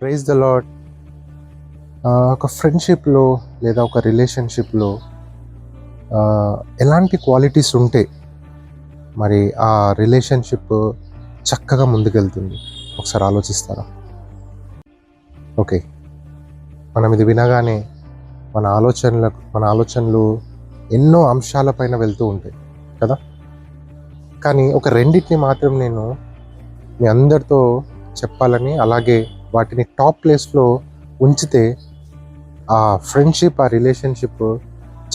Praise the lord. ఒక ఫ్రెండ్షిప్లో లేదా ఒక రిలేషన్షిప్లో ఎలాంటి క్వాలిటీస్ ఉంటే మరి ఆ రిలేషన్షిప్ చక్కగా ముందుకెళ్తుంది ఒకసారి ఆలోచిస్తారా? ఓకే, మనం ఇది వినగానే మన ఆలోచనలు ఎన్నో అంశాలపైన వెళ్తూ ఉంటాయి కదా. కానీ ఒక రెండింటిని మాత్రం నేను మీ అందరితో చెప్పాలని, అలాగే వాటిని టాప్ ప్లేస్లో ఉంచితే ఆ ఫ్రెండ్షిప్, ఆ రిలేషన్షిప్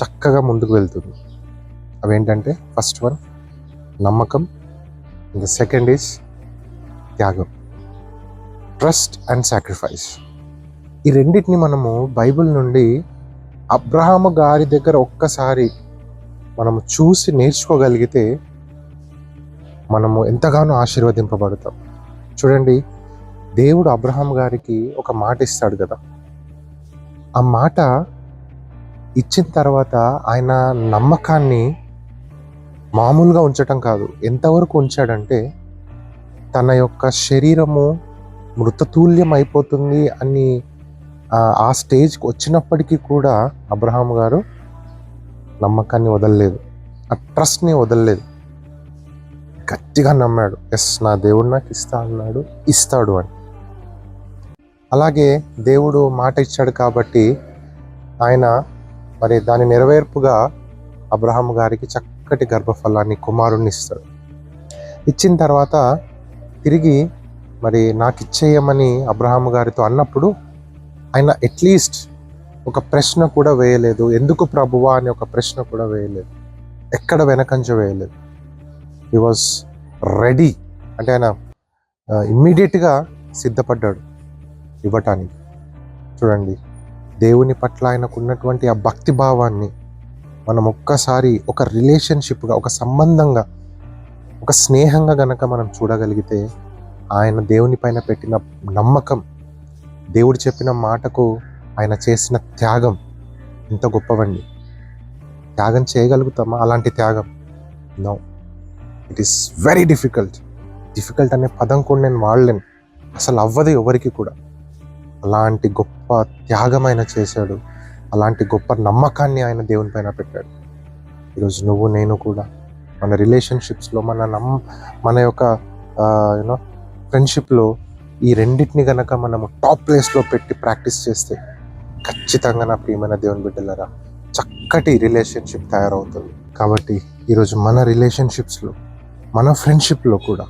చక్కగా ముందుకు వెళ్తుంది. అవేంటంటే, ఫస్ట్ వన్ నమ్మకం, ద సెకండ్ ఈజ్ త్యాగం, ట్రస్ట్ అండ్ సాక్రిఫైస్. ఈ రెండింటిని మనము బైబిల్ నుండి అబ్రహాము గారి దగ్గర ఒక్కసారి మనము చూసి నేర్చుకోగలిగితే మనము ఎంతగానో ఆశీర్వదింపబడతాం. చూడండి, దేవుడు అబ్రహాం గారికి ఒక మాట ఇస్తాడు కదా. ఆ మాట ఇచ్చిన తర్వాత ఆయన నమ్మకాన్ని మామూలుగా ఉంచటం కాదు, ఎంతవరకు ఉంచాడంటే తన యొక్క శరీరము మృతతుల్యం అయిపోతుంది అని ఆ స్టేజ్కి వచ్చినప్పటికీ కూడా అబ్రహాం గారు నమ్మకాన్ని వదలలేదు, ఆ ట్రస్ట్ని వదలలేదు. గట్టిగా నమ్మాడు, ఎస్ నా దేవుడు నాకు ఇస్తాడు అని. అలాగే దేవుడు మాట ఇచ్చాడు కాబట్టి ఆయన మరి దాని నెరవేర్పుగా అబ్రహాం గారికి చక్కటి గర్భఫలాన్ని, కుమారుణ్ణి ఇస్తాడు. ఇచ్చిన తర్వాత తిరిగి మరి నాకు ఇచ్చేయమని అబ్రహాం గారితో అన్నప్పుడు ఆయన అట్లీస్ట్ ఒక ప్రశ్న కూడా వేయలేదు, ఎందుకు ప్రభువా అని ఒక ప్రశ్న కూడా వేయలేదు, ఎక్కడ వెనకంజ వేయలేదు. హీ వాజ్ రెడీ, అంటే ఆయన ఇమ్మీడియట్గా సిద్ధపడ్డాడు ఇవ్వటానికి. చూడండి, దేవుని పట్ల ఆయనకు ఉన్నటువంటి ఆ భక్తి భావాన్ని మనం ఒక్కసారి ఒక రిలేషన్షిప్గా, ఒక సంబంధంగా, ఒక స్నేహంగా గనక మనం చూడగలిగితే ఆయన దేవుని పైన పెట్టిన నమ్మకం, దేవుడు చెప్పిన మాటకు ఆయన చేసిన త్యాగం ఎంత గొప్పవండి. త్యాగం చేయగలుగుతామా? అలాంటి త్యాగం no, it is very difficult అనే పదం కూడా నేను వాడలేను, అసలు అవ్వదు ఎవరికి కూడా. అలాంటి గొప్ప త్యాగం ఆయన చేశాడు, అలాంటి గొప్ప నమ్మకాన్ని ఆయన దేవుని పైన పెట్టాడు. ఈరోజు నువ్వు నేను కూడా మన రిలేషన్షిప్స్లో, మన యొక్క ఫ్రెండ్షిప్లో ఈ రెండింటిని కనుక మనము టాప్ ప్లేస్లో పెట్టి ప్రాక్టీస్ చేస్తే ఖచ్చితంగా నా ప్రియమైన దేవుని బిడ్డలారా చక్కటి రిలేషన్షిప్ తయారవుతుంది. కాబట్టి ఈరోజు మన రిలేషన్షిప్స్లో, మన ఫ్రెండ్షిప్లో కూడా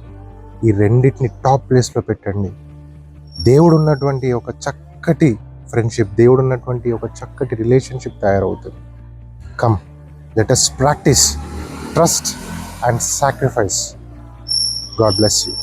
ఈ రెండింటిని టాప్ ప్లేస్లో పెట్టండి. దేవుడు ఉన్నటువంటి ఒక చక్కటి ఫ్రెండ్షిప్, దేవుడు ఉన్నటువంటి ఒక చక్కటి రిలేషన్షిప్ తయారవుతుంది. Come, let us practice trust and sacrifice. God bless you.